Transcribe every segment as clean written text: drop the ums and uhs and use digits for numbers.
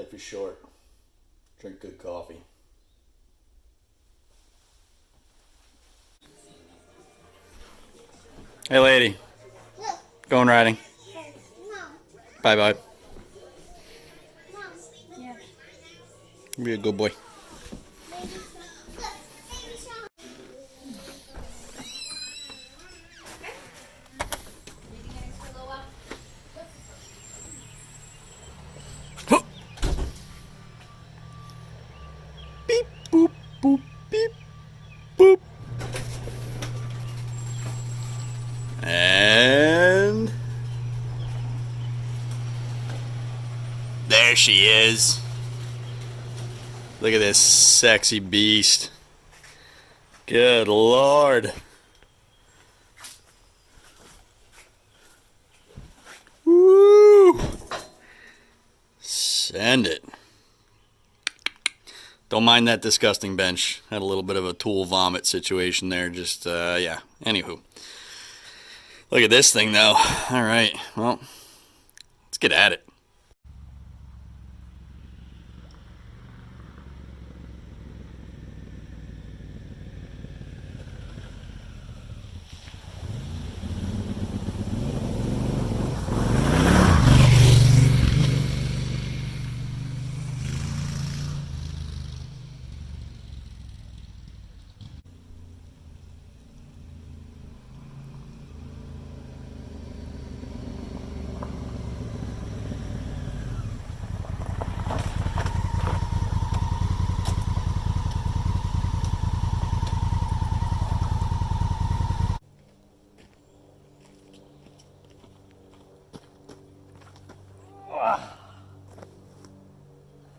Life is short. Drink good coffee. Hey, lady. Going riding. Bye bye. Be a good boy. Beep, boop, boop, beep, boop. And there she is. Look at this sexy beast. Good Lord. Woo! Send it. Don't mind that disgusting bench. Had a little bit of a tool vomit situation there. Just, yeah. Anywho. Look at this thing, though. All right. Well, let's get at it.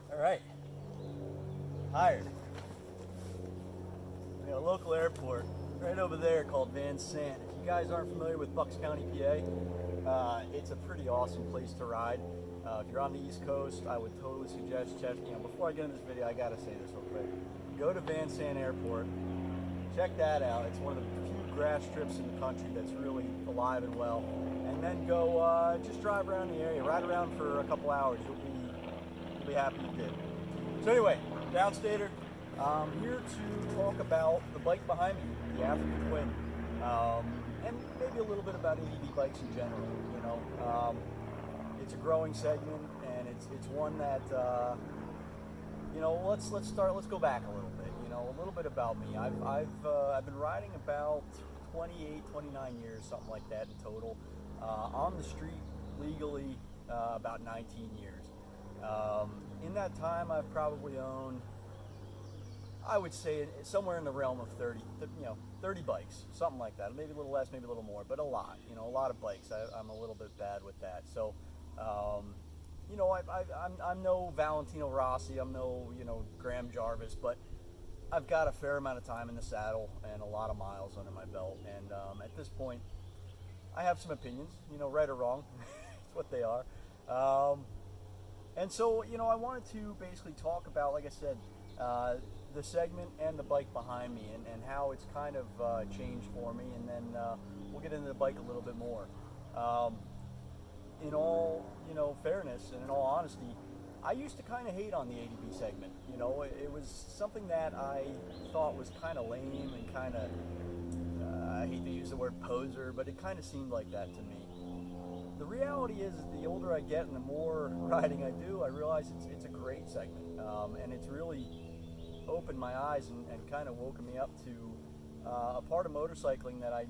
All right. Hired. We got a local airport right over there called Van Sant. If you guys aren't familiar with Bucks County, PA, it's a pretty awesome place to ride. If you're on the East Coast, I would totally suggest before I get into this video, I gotta say this real quick. Go to Van Sant Airport, check that out. It's one of the few grass strips in the country that's really alive and well. And then go just drive around the area, ride around for a couple hours. You'll be happy you did. So anyway, Downstater, I'm here to talk about the bike behind me, the Africa Twin, and maybe a little bit about ADV bikes in general. It's a growing segment, and it's one that let's go back a little bit. A little bit about me. I've been riding about 28, 29 years, something like that in total. On the street legally, about 19 years. In that time, I've probably owned, I would say, somewhere in the realm of 30 bikes, something like that. Maybe a little less, maybe a little more, but a lot. A lot of bikes. I'm a little bit bad with that. So, I'm no Valentino Rossi. I'm no, Graham Jarvis, but I've got a fair amount of time in the saddle and a lot of miles under my belt. And at this point, I have some opinions, right or wrong. It's what they are. And so, I wanted to basically talk about, like I said, the segment and the bike behind me and how it's kind of changed for me. And then we'll get into the bike a little bit more. In all, fairness and in all honesty, I used to kind of hate on the ADV segment. It was something that I thought was kind of lame and kind of, I hate to use the word poser, but it kind of seemed like that to me. The reality is the older I get and the more riding I do, I realize it's a great segment. And it's really opened my eyes and kind of woken me up to a part of motorcycling that I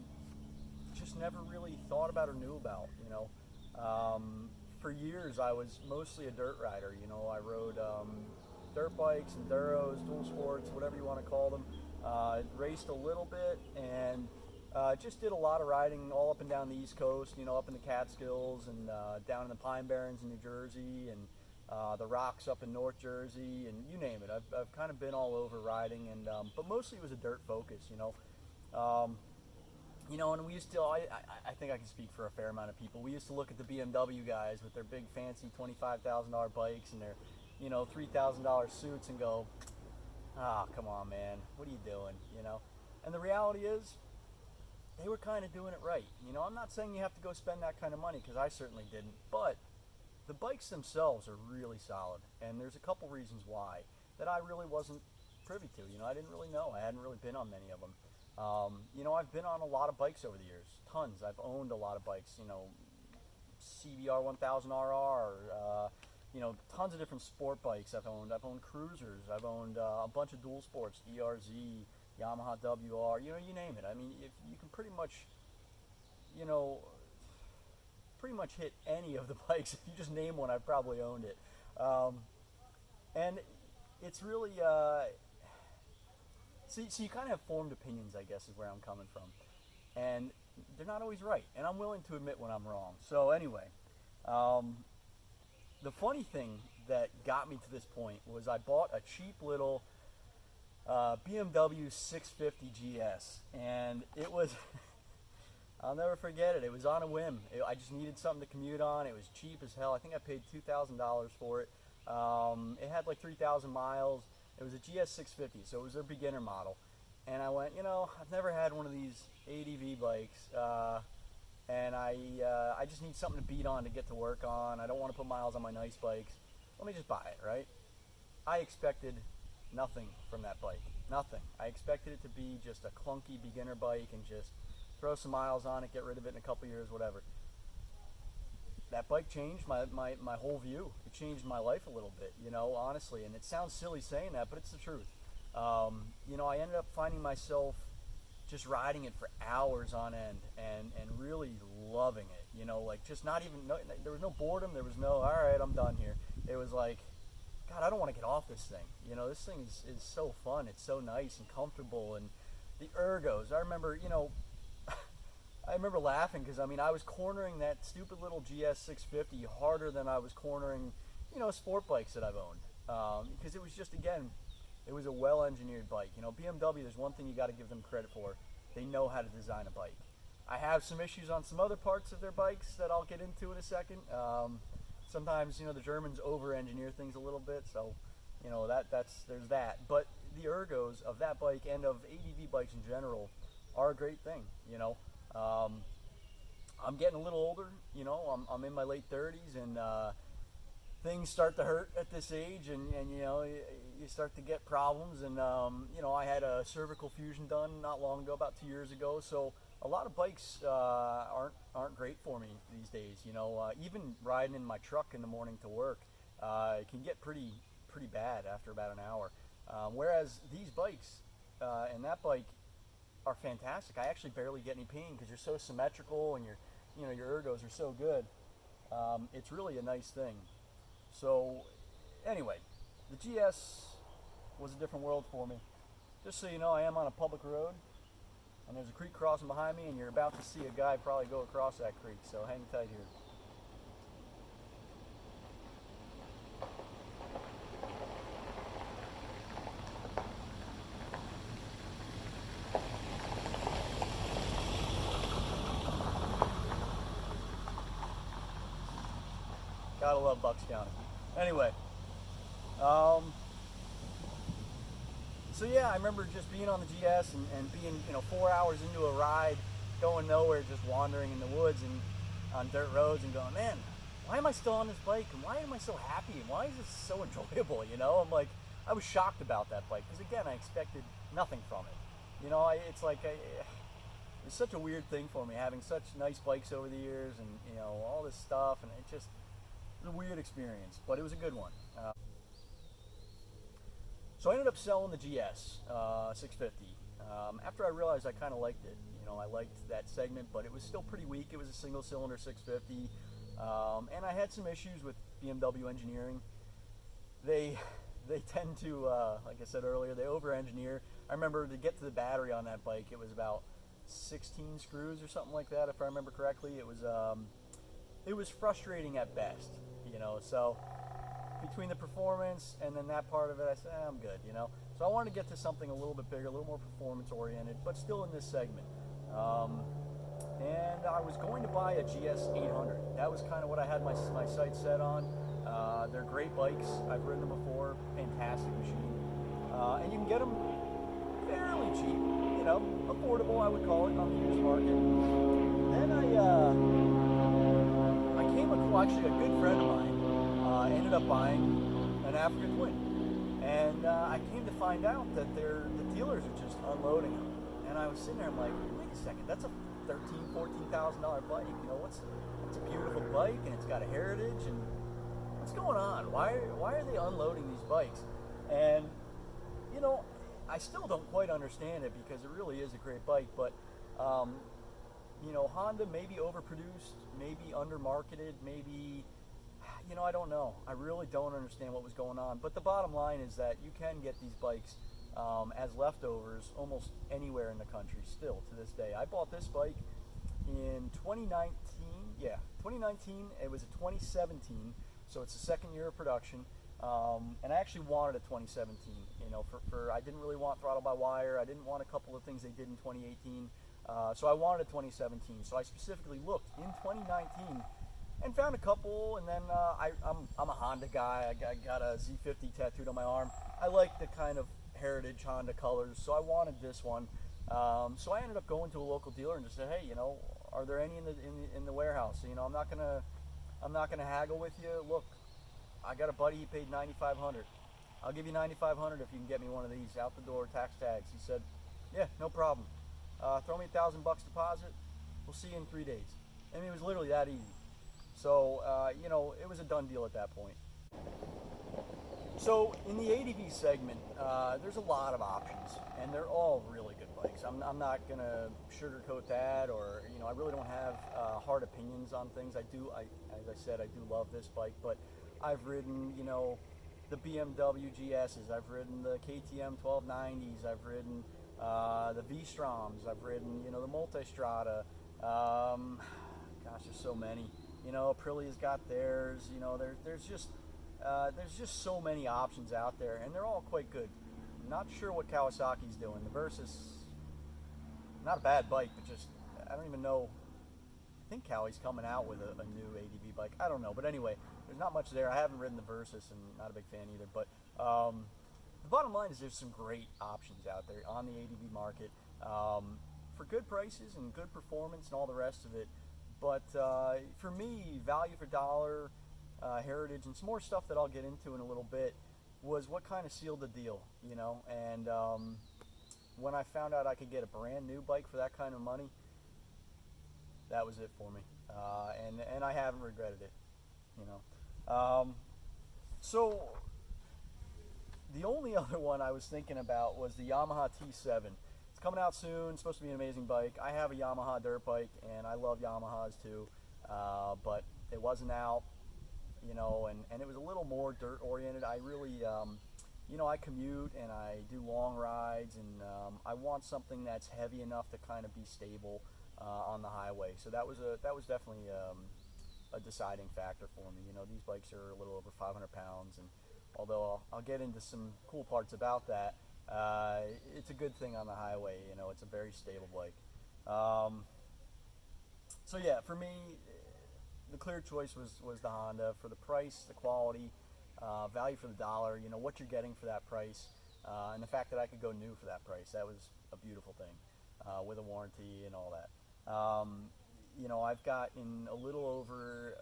just never really thought about or knew about. For years I was mostly a dirt rider. I rode dirt bikes, enduros, dual sports, whatever you want to call them. Raced a little bit and just did a lot of riding all up and down the East Coast, up in the Catskills and down in the Pine Barrens in New Jersey and the Rocks up in North Jersey and you name it. I've kind of been all over riding, and but mostly it was a dirt focus. And we used to, I think I can speak for a fair amount of people. We used to look at the BMW guys with their big fancy $25,000 bikes and their, $3,000 suits and go, come on, man, what are you doing, And the reality is, they were kind of doing it right. I'm not saying you have to go spend that kind of money, because I certainly didn't, but the bikes themselves are really solid, and there's a couple reasons why that I really wasn't privy to. I didn't really know. I hadn't really been on many of them. I've been on a lot of bikes over the years, tons. I've owned a lot of bikes. CBR 1000RR. Tons of different sport bikes I've owned. I've owned cruisers. I've owned a bunch of dual sports, DRZ, Yamaha WR. You name it. I mean, if you can you know, pretty much hit any of the bikes. If you just name one, I've probably owned it. And it's really, so you kind of have formed opinions, I guess, is where I'm coming from. And they're not always right. And I'm willing to admit when I'm wrong. So anyway, the funny thing that got me to this point was I bought a cheap little BMW 650 GS. And it was... I'll never forget it. It was on a whim. I just needed something to commute on. It was cheap as hell. I think I paid $2,000 for it. It had like 3,000 miles. It was a GS 650, so it was their beginner model. And I went, I've never had one of these ADV bikes, and I just need something to beat on to get to work on. I don't want to put miles on my nice bikes. Let me just buy it, right? I expected nothing from that bike. Nothing. I expected it to be just a clunky beginner bike and just throw some miles on it, get rid of it in a couple years, whatever. That bike changed my whole view. It changed my life a little bit, honestly. And it sounds silly saying that, but it's the truth. I ended up finding myself just riding it for hours on end and really loving it. Like just not even, there was no boredom. There was no, all right, I'm done here. It was like, God, I don't want to get off this thing. This thing is so fun. It's so nice and comfortable. And the ergos, I remember laughing because, I was cornering that stupid little GS 650 harder than I was cornering, sport bikes that I've owned. Because it was just, again, it was a well-engineered bike. BMW, there's one thing you got to give them credit for. They know how to design a bike. I have some issues on some other parts of their bikes that I'll get into in a second. Sometimes, the Germans over-engineer things a little bit, so, there's that. But the ergos of that bike and of ADV bikes in general are a great thing, I'm getting a little older, I'm in my late 30s, and things start to hurt at this age, and you start to get problems, and I had a cervical fusion done not long ago, about 2 years ago, so a lot of bikes aren't great for me these days, even riding in my truck in the morning to work, it can get pretty bad after about an hour, whereas these bikes and that bike are fantastic. I actually barely get any pain because you're so symmetrical and your ergos are so good. It's really a nice thing. So anyway, the GS was a different world for me. Just so you know, I am on a public road and there's a creek crossing behind me, and you're about to see a guy probably go across that creek, so hang tight here. Gotta love Bucks County. Anyway, so yeah, I remember just being on the GS and being, 4 hours into a ride, going nowhere, just wandering in the woods and on dirt roads and going, man, why am I still on this bike? And why am I so happy? And why is this so enjoyable? I'm like, I was shocked about that bike because, again, I expected nothing from it. It's like, it's such a weird thing for me, having such nice bikes over the years and, all this stuff, and it was a weird experience, but it was a good one. So I ended up selling the GS 650 after I realized I kind of liked it. I liked that segment, but it was still pretty weak. It was a single-cylinder 650, and I had some issues with BMW engineering. They tend to, like I said earlier, they over-engineer. I remember to get to the battery on that bike, it was about 16 screws or something like that, if I remember correctly. It was frustrating at best, so between the performance and then that part of it, I said, I'm good, So I wanted to get to something a little bit bigger, a little more performance oriented, but still in this segment. And I was going to buy a GS 800. That was kind of what I had my sights set on. They're great bikes. I've ridden them before. Fantastic machine. And you can get them fairly cheap, affordable, I would call it, on the used market. Then I came across, actually, a good friend of mine ended up buying an Africa Twin, and I came to find out that the dealers are just unloading them. And I was sitting there, I'm like, wait a second, that's a $13,000-$14,000 bike. You know, it's a beautiful bike, and it's got a heritage, and what's going on? Why are they unloading these bikes? And you know, I still don't quite understand it, because it really is a great bike, but you know, Honda maybe overproduced, maybe undermarketed, maybe, you know, I don't know. I really don't understand what was going on. But the bottom line is that you can get these bikes as leftovers almost anywhere in the country still to this day. I bought this bike in 2019. Yeah, 2019. It was a 2017, so it's the second year of production. And I actually wanted a 2017. You know, for I didn't really want throttle by wire. I didn't want a couple of things they did in 2018. So I wanted a 2017. So I specifically looked in 2019 and found a couple. And then I'm a Honda guy. I got a Z50 tattooed on my arm. I like the kind of heritage Honda colors, so I wanted this one. So I ended up going to a local dealer and just said, hey, you know, are there any in the warehouse? So, you know, I'm not gonna haggle with you. Look, I got a buddy. He paid $9,500. I'll give you $9,500 if you can get me one of these out the door, tax tags. He said, yeah, no problem. Throw me $1,000 deposit. We'll see you in 3 days. I mean, it was literally that easy. So, you know, it was a done deal at that point. So in the ADV segment, there's a lot of options, and they're all really good bikes. I'm not gonna sugarcoat that, or, you know, I really don't have hard opinions on things. As I said, I do love this bike, but I've ridden, you know, the BMW GSs, I've ridden the KTM 1290s, I've ridden the V-Stroms, I've ridden, you know, the Multistrada. Gosh, there's so many. You know, Aprilia's got theirs. You know, there's just so many options out there, and they're all quite good. Not sure what Kawasaki's doing. The Versys, not a bad bike, but just, I don't even know. I think Kawai's coming out with a new ADV bike. I don't know, but anyway, there's not much there. I haven't ridden the Versys, and not a big fan either. But the bottom line is there's some great options out there on the ADV market for good prices and good performance and all the rest of it. But for me, value for dollar, heritage, and some more stuff that I'll get into in a little bit was what kind of sealed the deal, you know. And when I found out I could get a brand new bike for that kind of money, that was it for me, and I haven't regretted it, you know. So the only other one I was thinking about was the Yamaha T7. It's coming out soon. It's supposed to be an amazing bike. I have a Yamaha dirt bike, and I love Yamahas too, but it wasn't out, you know, and it was a little more dirt oriented. I really, you know, I commute and I do long rides, and I want something that's heavy enough to kind of be stable on the highway. So that was definitely a deciding factor for me. You know, these bikes are a little over 500 pounds, and although I'll get into some cool parts about that, it's a good thing on the highway. You know, it's a very stable bike. So yeah, for me, the clear choice was the Honda for the price, the quality, value for the dollar. You know, what you're getting for that price, and the fact that I could go new for that price. That was a beautiful thing, with a warranty and all that. You know, I've got in a little over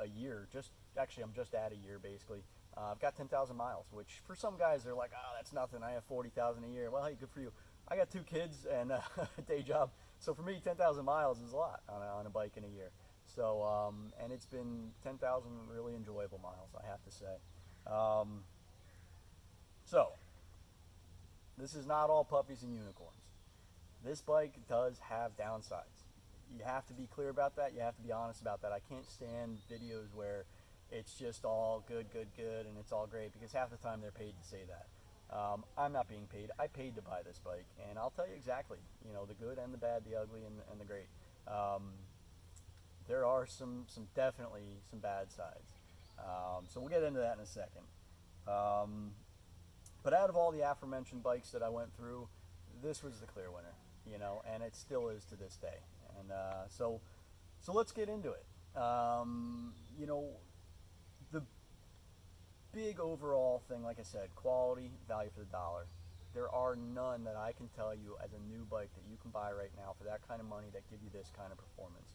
a year, I'm just at a year basically. I've got 10,000 miles, which for some guys they're like, oh, that's nothing. I have 40,000 a year. Well, hey, good for you. I got 2 kids and a day job, so for me, 10,000 miles is a lot on a bike in a year. So, and it's been 10,000 really enjoyable miles, I have to say. So, this is not all puppies and unicorns. This bike does have downsides. You have to be clear about that. You have to be honest about that. I can't stand videos where it's just all good, and it's all great, because half the time they're paid to say that. I'm not being paid. I paid to buy this bike, and I'll tell you exactly, you know, the good and the bad, the ugly and the great. There are definitely some bad sides. So we'll get into that in a second. But out of all the aforementioned bikes that I went through, this was the clear winner, you know, and it still is to this day. And so let's get into it. You know, the big overall thing, like I said, quality, value for the dollar. There are none that I can tell you as a new bike that you can buy right now for that kind of money that give you this kind of performance,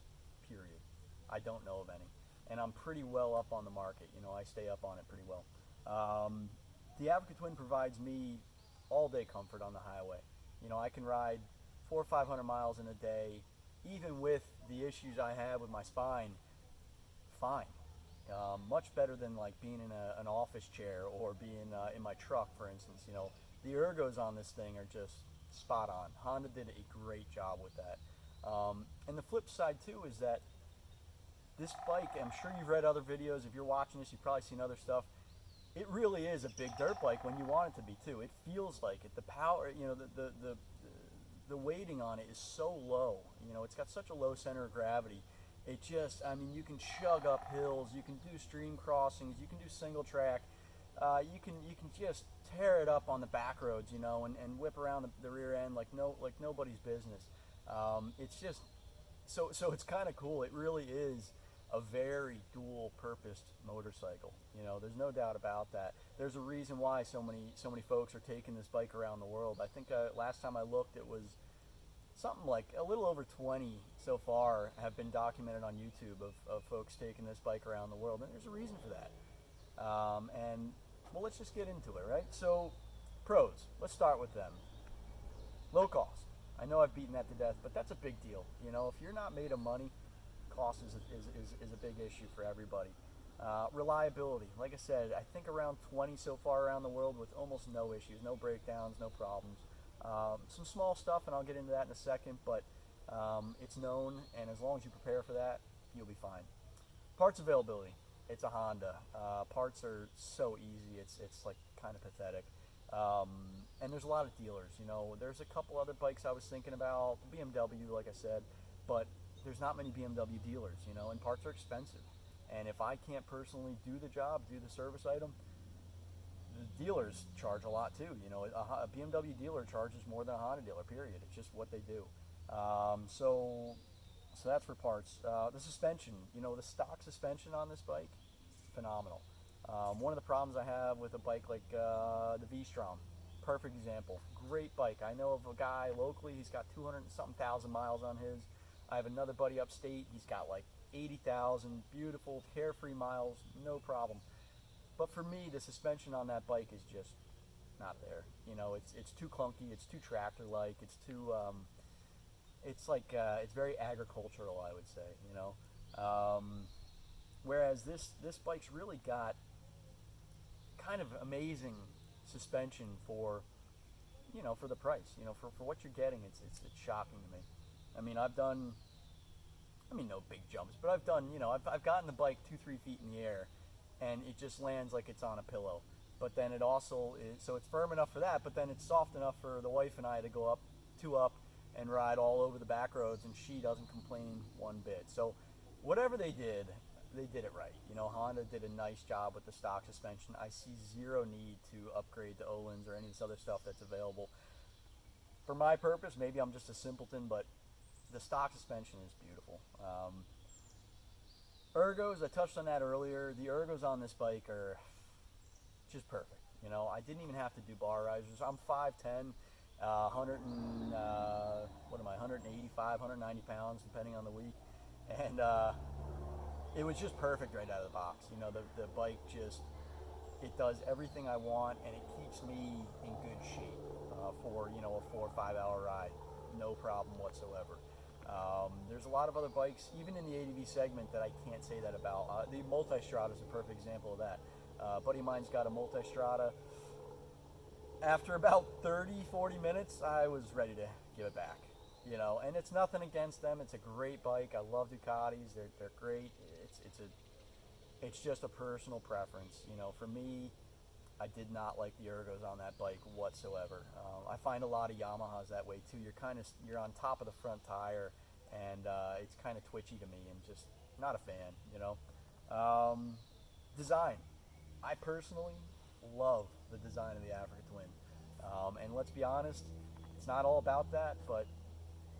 period. I don't know of any. and I'm pretty well up on the market. You know, I stay up on it pretty well. Um, the Africa Twin provides me all day comfort on the highway. You know, I can ride 400 or 500 miles in a day, even with the issues I have with my spine. Fine. Much better than like being in an office chair or being in my truck, for instance. You know, the ergos on this thing are just spot on. Honda did a great job with that. And the flip side too is that this bike, I'm sure you've read other videos. If you're watching this, you've probably seen other stuff. It really is a big dirt bike when you want it to be too. It feels like it. The power, you know, the weighting on it is so low. You know, it's got such a low center of gravity. It just, I mean, you can chug up hills, you can do stream crossings, you can do single track, you can just tear it up on the back roads, you know, and whip around the rear end like nobody's business. It's just so it's kind of cool. It really is a very dual purposed motorcycle. You know, there's no doubt about that. There's a reason why so many folks are taking this bike around the world. I think last time I looked, it was something like a little over 20 so far have been documented on YouTube of folks taking this bike around the world, and there's a reason for that. And well, let's just get into it, right? So, pros. Let's start with them. Low cost. I know I've beaten that to death, but that's a big deal. You know, if you're not made of money, cost is a big issue for everybody. Reliability. Like I said, I think around 20 so far around the world with almost no issues, no breakdowns, no problems. Some small stuff, and I'll get into that in a second, but it's known, and as long as you prepare for that, you'll be fine. Parts availability. It's a Honda. Parts are so easy. It's like kind of pathetic. And there's a lot of dealers. You know, there's a couple other bikes I was thinking about. BMW, like I said, but there's not many BMW dealers. You know, and parts are expensive. And if I can't personally do the job, do the service item, the dealers charge a lot too. You know, a BMW dealer charges more than a Honda dealer. Period. It's just what they do. So that's for parts. The suspension, you know, the stock suspension on this bike, phenomenal. One of the problems I have with a bike like the V-Strom, perfect example. Great bike. I know of a guy locally, he's got 200 and something thousand miles on his. I have another buddy upstate, he's got like 80,000, beautiful, carefree miles, no problem. But for me, the suspension on that bike is just not there. You know, it's too clunky, it's too tractor-like, it's too... it's like it's very agricultural, I would say, you know. Whereas this bike's really got kind of amazing suspension for, you know, for the price, you know, for what you're getting. It's shocking to me. I mean, no big jumps, but I've done, you know, I've gotten the bike 2-3 feet in the air, and it just lands like it's on a pillow. But then it also is, so it's firm enough for that, but then it's soft enough for the wife and I to go up and ride all over the back roads, and she doesn't complain one bit. So whatever they did it right. You know, Honda did a nice job with the stock suspension. I see zero need to upgrade to Öhlins or any of this other stuff that's available. For my purpose, maybe I'm just a simpleton, but the stock suspension is beautiful. Ergos, I touched on that earlier. The ergos on this bike are just perfect. You know, I didn't even have to do bar risers. I'm 5'10", 185, 190 pounds, depending on the week. And it was just perfect right out of the box. You know, the bike just, it does everything I want, and it keeps me in good shape for, you know, a 4 or 5 hour ride. No problem whatsoever. There's a lot of other bikes, even in the ADV segment, that I can't say that about. The Multistrada is a perfect example of that. A buddy of mine's got a Multistrada. After about 30-40 minutes, I was ready to give it back. You know, and it's nothing against them. It's a great bike. I love Ducatis. They're great. It's just a personal preference. You know, for me, I did not like the ergos on that bike whatsoever. I find a lot of Yamahas that way too. You're on top of the front tire, and it's kind of twitchy to me, and just not a fan. You know, design. I personally love the design of the Africa Twin, and let's be honest, it's not all about that, but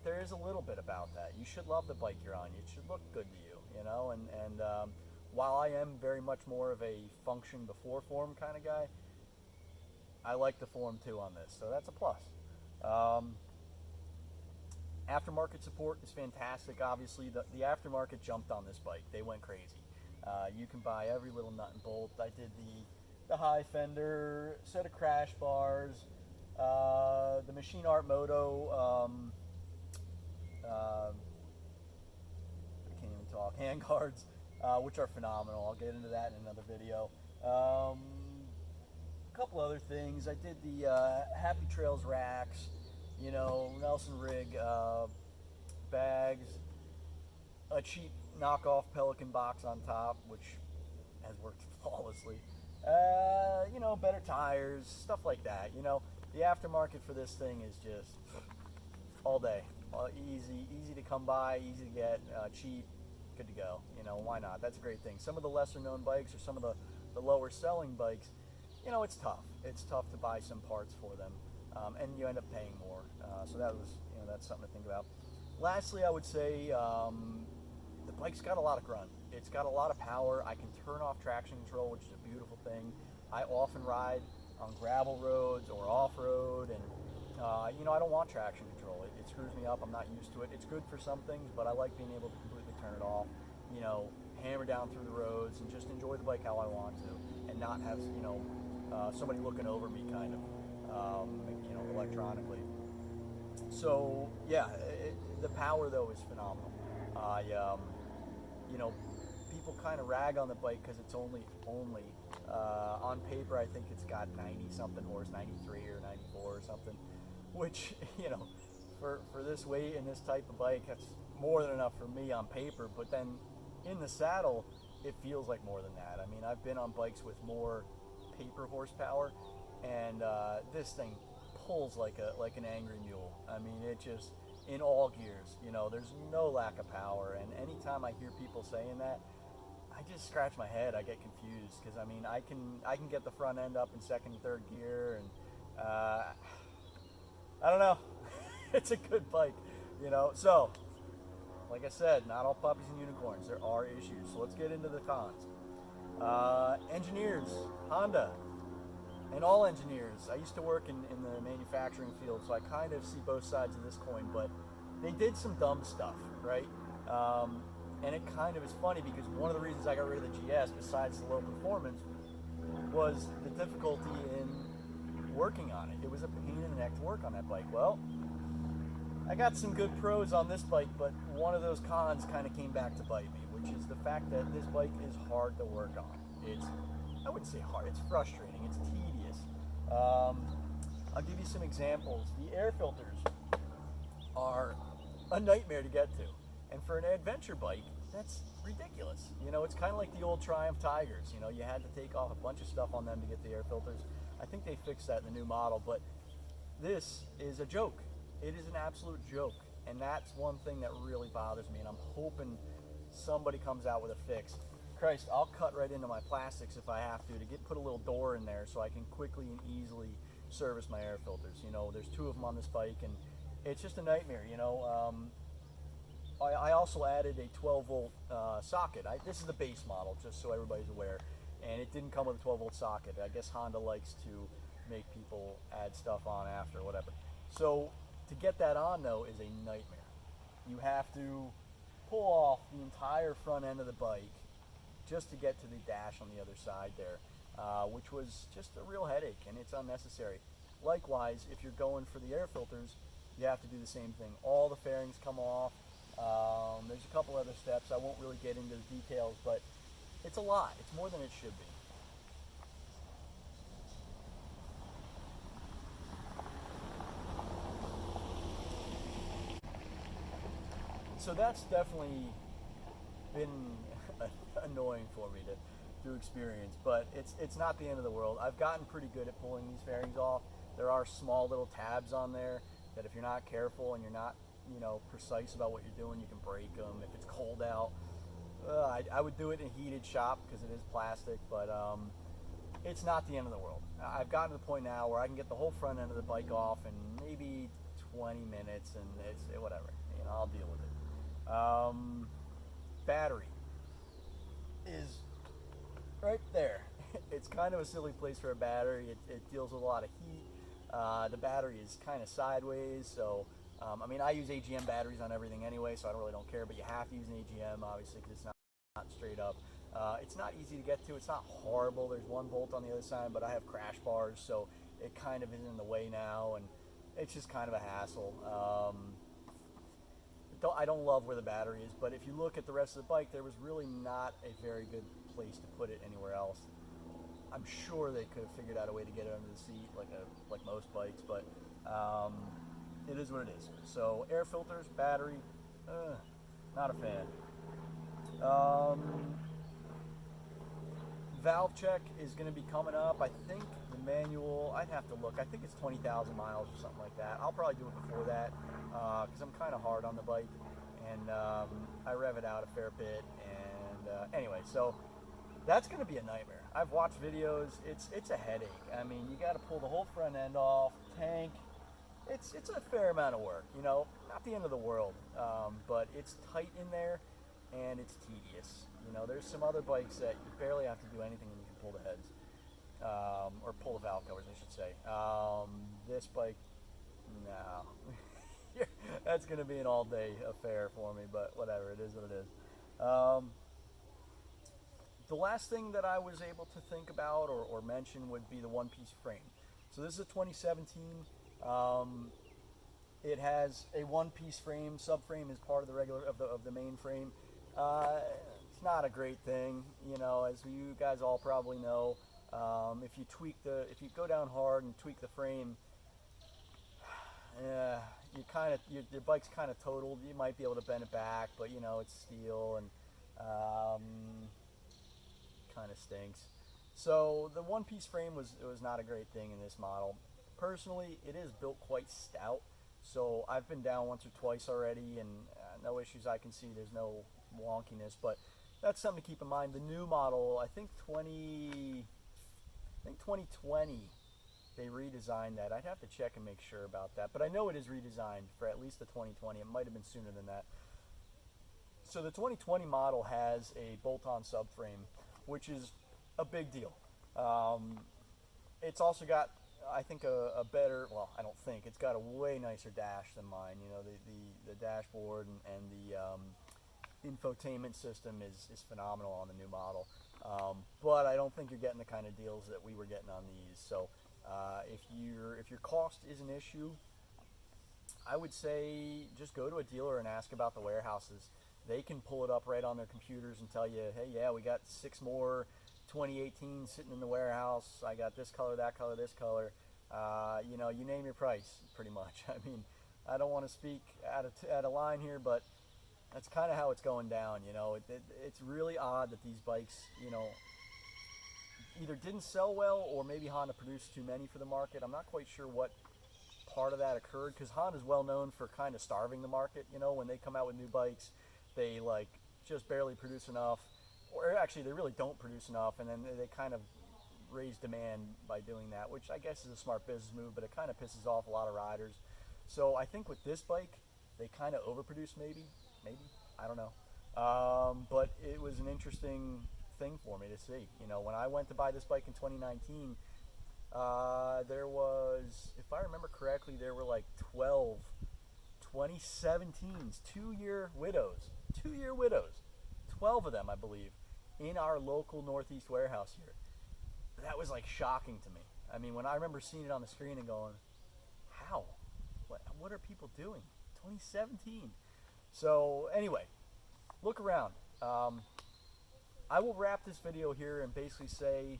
there is a little bit about that. You should love the bike you're on. It should look good to you, you know. And while I am very much more of a function before form kind of guy, I like the form too on this, so that's a plus. Aftermarket support is fantastic. Obviously, the aftermarket jumped on this bike. They went crazy. You can buy every little nut and bolt. I did the high fender, set of crash bars, the Machine Art Moto. Uh, I can't even talk. Hand guards, which are phenomenal. I'll get into that in another video. A couple other things. I did the Happy Trails racks, Nelson rig bags, a cheap knockoff Pelican box on top, which has worked flawlessly. Better tires, stuff like that. The aftermarket for this thing is just all day. Easy to come by, easy to get, cheap, good to go. Why not? That's a great thing. Some of the lesser known bikes or some of the lower selling bikes, it's tough. It's tough to buy some parts for them, and you end up paying more. So that's something to think about. Lastly, I would say the bike's got a lot of grunt. It's got a lot of power. I can turn off traction control, which is a beautiful thing. I often ride on gravel roads or off-road, and I don't want traction control. It screws me up. I'm not used to it. It's good for some things, but I like being able to completely turn it off, hammer down through the roads and just enjoy the bike how I want to, and not have, somebody looking over me kind of, electronically. So, yeah, the power, though, is phenomenal. People kind of rag on the bike because it's only on paper, I think it's got 90 something horse, 93 or 94 or something, which, for this weight and this type of bike, that's more than enough for me on paper. But then in the saddle, it feels like more than that. I mean, I've been on bikes with more paper horsepower, and this thing pulls like an angry mule. I mean, it just, in all gears, there's no lack of power. And anytime I hear people saying that, I just scratch my head. I get confused because I can get the front end up in second and third gear, and I don't know. It's a good bike, So, like I said, not all puppies and unicorns. There are issues. So let's get into the cons. Engineers, Honda, and all engineers. I used to work in the manufacturing field, so I kind of see both sides of this coin, but they did some dumb stuff, right? And it kind of is funny because one of the reasons I got rid of the GS, besides the low performance, was the difficulty in working on it. It was a pain in the neck to work on that bike. Well, I got some good pros on this bike, but one of those cons kind of came back to bite me, which is the fact that this bike is hard to work on. I wouldn't say hard, it's frustrating, it's tedious. I'll give you some examples. The air filters are a nightmare to get to. And for an adventure bike, that's ridiculous. It's kind of like the old Triumph Tigers. You had to take off a bunch of stuff on them to get the air filters. I think they fixed that in the new model, but this is a joke. It is an absolute joke. And that's one thing that really bothers me, and I'm hoping somebody comes out with a fix. Christ, I'll cut right into my plastics if I have to put a little door in there so I can quickly and easily service my air filters. There's two of them on this bike, and it's just a nightmare. I also added a 12 volt socket. This is the base model, just so everybody's aware, and it didn't come with a 12 volt socket. I guess Honda likes to make people add stuff on after, whatever. So to get that on, though, is a nightmare. You have to pull off the entire front end of the bike just to get to the dash on the other side there, which was just a real headache, and it's unnecessary. Likewise, if you're going for the air filters, you have to do the same thing. All the fairings come off. There's a couple other steps. I won't really get into the details, but it's a lot. It's more than it should be. So that's definitely been annoying for me to experience, but it's not the end of the world. I've gotten pretty good at pulling these fairings off. There are small little tabs on there that if you're not careful and you're not precise about what you're doing, you can break them. If it's cold out, I would do it in a heated shop because it is plastic, but it's not the end of the world. I've gotten to the point now where I can get the whole front end of the bike off in maybe 20 minutes, and it's whatever. I'll deal with it. Battery is right there. It's kind of a silly place for a battery. It deals with a lot of heat. The battery is kind of sideways, so I use AGM batteries on everything anyway, so I really don't care, but you have to use an AGM, obviously, because it's not straight up. It's not easy to get to. It's not horrible. There's one bolt on the other side, but I have crash bars, so it kind of is in the way now, and it's just kind of a hassle. I don't love where the battery is, but if you look at the rest of the bike, there was really not a very good place to put it anywhere else. I'm sure they could have figured out a way to get it under the seat, like most bikes, but it is what it is. So air filters, battery, not a fan. Valve check is going to be coming up. I think the manual, I'd have to look. I think it's 20,000 miles or something like that. I'll probably do it before that because I'm kind of hard on the bike, and I rev it out a fair bit. And anyway, so that's going to be a nightmare. I've watched videos. It's a headache. I mean, you got to pull the whole front end off, tank. It's a fair amount of work, you know. Not the end of the world, but it's tight in there, and it's tedious. You know, there's some other bikes that you barely have to do anything and you can pull the heads, or pull the valve covers, I should say. This bike, no. That's going to be an all-day affair for me, but whatever, it is what it is. The last thing that I was able to think about or mention would be the one-piece frame. So this is a 2017. It has a one-piece frame. Subframe is part of the regular of the main frame. It's not a great thing, you know, as you guys all probably know. If you go down hard and tweak the frame, your bike's kind of totaled. You might be able to bend it back, but you know it's steel and kind of stinks. So the one-piece frame was not a great thing in this model. Personally, it is built quite stout, so I've been down once or twice already, and no issues I can see. There's no wonkiness, but that's something to keep in mind. The new model, I think 2020, they redesigned that. I'd have to check and make sure about that, but I know it is redesigned for at least the 2020. It might have been sooner than that. So the 2020 model has a bolt-on subframe, which is a big deal. It's also got, I think, a better, well, I don't think, it's got a way nicer dash than mine. You know, the dashboard and the infotainment system is phenomenal on the new model. But I don't think you're getting the kind of deals that we were getting on these. So if your cost is an issue, I would say just go to a dealer and ask about the warehouses. They can pull it up right on their computers and tell you, hey, yeah, we got 6 more 2018 sitting in the warehouse. I got this color, that color, this color. You know, you name your price, pretty much. I mean, I don't want to speak out of line here, but that's kind of how it's going down. You know, it's really odd that these bikes, you know, either didn't sell well or maybe Honda produced too many for the market. I'm not quite sure what part of that occurred, because Honda's well known for kind of starving the market. You know, when they come out with new bikes, they like just barely produce enough, or actually they really don't produce enough, and then they kind of raise demand by doing that, which I guess is a smart business move, but it kind of pisses off a lot of riders. So I think with this bike, they kind of overproduced, maybe, I don't know. But it was an interesting thing for me to see. You know, when I went to buy this bike in 2019, there was, if I remember correctly, there were like 12 2017s, 2-year widows, 12 of them, I believe, in our local Northeast warehouse here. That was like shocking to me. I mean, when I remember seeing it on the screen and going, how? What are people doing? 2017. So anyway, look around. I will wrap this video here and basically say,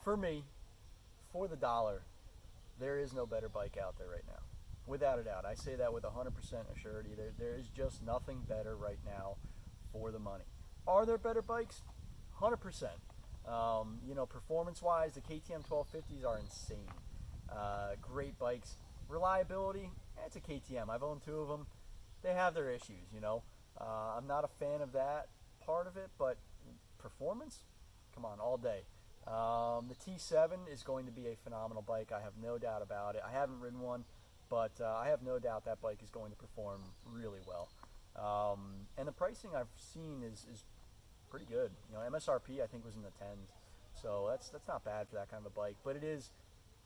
for me, for the dollar, there is no better bike out there right now. Without a doubt. I say that with 100% assurity. There is just nothing better right now for the money. Are there better bikes? 100%. You know, performance-wise, the KTM 1250s are insane. Great bikes. Reliability, it's a KTM. I've owned 2 of them. They have their issues, you know. I'm not a fan of that part of it, but performance, come on, all day. The T7 is going to be a phenomenal bike. I have no doubt about it. I haven't ridden one, but I have no doubt that bike is going to perform really well. And the pricing I've seen is pretty good. You know, MSRP I think was in the 10s, so that's not bad for that kind of a bike. But it is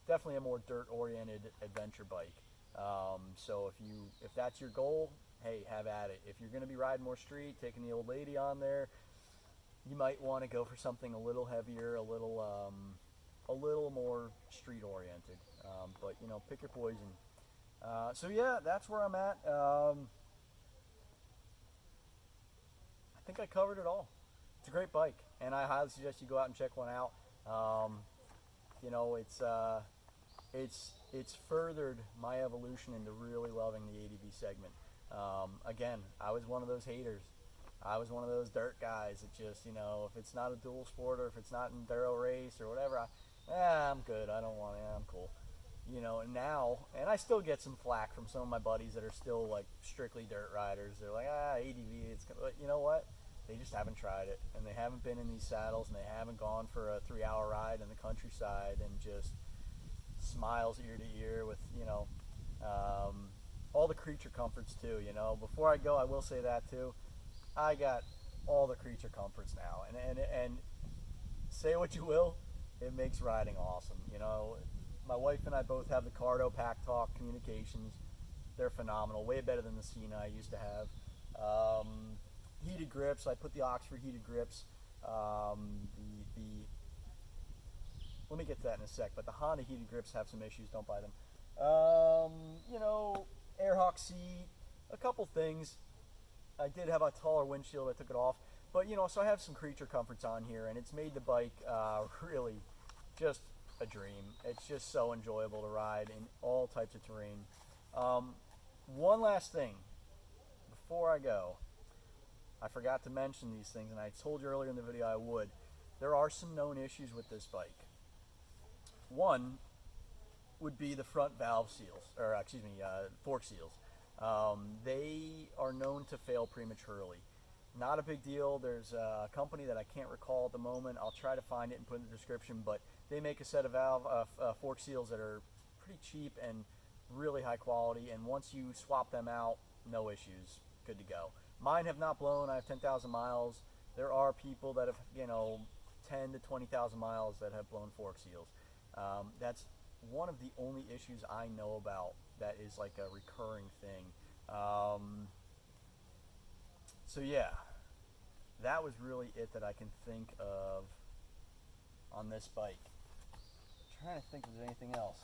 definitely a more dirt-oriented adventure bike. So if that's your goal, hey, have at it. If you're going to be riding more street, taking the old lady on there, you might want to go for something a little heavier, a little more street oriented. But you know, pick your poison. So yeah, that's where I'm at. I think I covered it all. It's a great bike, and I highly suggest you go out and check one out. Um, you know, it's furthered my evolution into really loving the ADV segment. Again, I was one of those haters. I was one of those dirt guys that just, you know, if it's not a dual sport or if it's not enduro race or whatever, I'm good. I don't want it. I'm cool. You know, and now, and I still get some flack from some of my buddies that are still like strictly dirt riders. They're like, ADV, but you know what? They just haven't tried it, and they haven't been in these saddles, and they haven't gone for a 3-hour ride in the countryside and just smiles ear to ear with, you know, all the creature comforts too. You know, before I go, I will say that too. I got all the creature comforts now, and say what you will, it makes riding awesome. You know, my wife and I both have the Cardo Pack Talk communications. They're phenomenal, way better than the Sena I used to have. Heated grips, I put the Oxford heated grips. Let me get to that in a sec, but the Honda heated grips have some issues, don't buy them. You know, Airhawk seat, a couple things. I did have a taller windshield, I took it off. But, you know, so I have some creature comforts on here, and it's made the bike really just a dream. It's just so enjoyable to ride in all types of terrain. One last thing before I go. I forgot to mention these things, and I told you earlier in the video I would. There are some known issues with this bike. One would be the front valve seals, or excuse me, fork seals. They are known to fail prematurely. Not a big deal. There's a company that I can't recall at the moment. I'll try to find it and put it in the description, but they make a set of fork seals that are pretty cheap and really high quality, and once you swap them out, no issues, good to go. Mine have not blown. I have 10,000 miles. There are people that have, you know, 10 to 20,000 miles that have blown fork seals. That's one of the only issues I know about that is like a recurring thing. So yeah, that was really it that I can think of on this bike. I'm trying to think if there's anything else.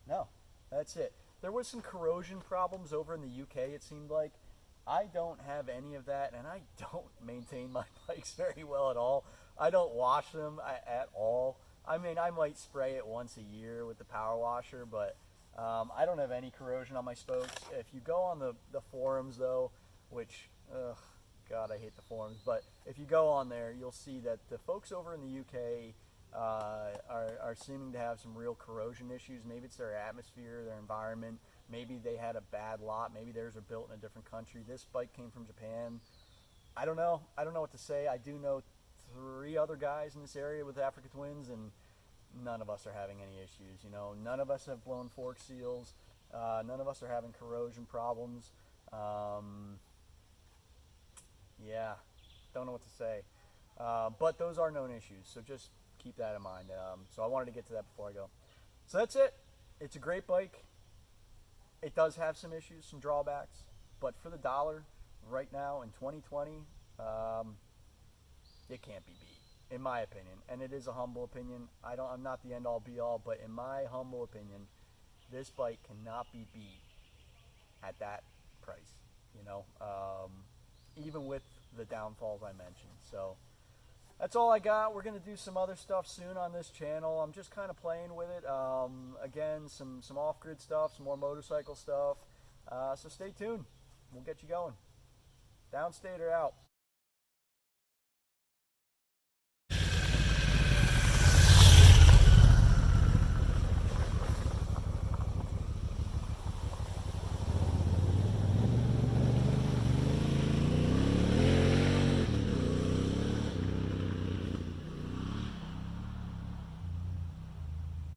No, that's it. There was some corrosion problems over in the UK, it seemed like. I don't have any of that, and I don't maintain my bikes very well at all. I don't wash them at all. I mean, I might spray it once a year with the power washer, but I don't have any corrosion on my spokes. If you go on the forums, though, which, God, I hate the forums, but if you go on there, you'll see that the folks over in the UK are seeming to have some real corrosion issues. Maybe it's their atmosphere, their environment. Maybe they had a bad lot. Maybe theirs are built in a different country. This bike came from Japan. I don't know. I don't know what to say. I do know 3 other guys in this area with Africa Twins, and none of us are having any issues. You know, none of us have blown fork seals. None of us are having corrosion problems. Yeah, don't know what to say. But those are known issues, so just keep that in mind. So I wanted to get to that before I go. So that's it. It's a great bike. It does have some issues, some drawbacks, but for the dollar right now in 2020, it can't be beat, in my opinion. And it is a humble opinion. I'm not the end-all be-all, but in my humble opinion, this bike cannot be beat at that price. You know, even with the downfalls I mentioned. So that's all I got. We're going to do some other stuff soon on this channel. I'm just kind of playing with it. Again, some off-grid stuff, some more motorcycle stuff. So stay tuned. We'll get you going. Downstater out.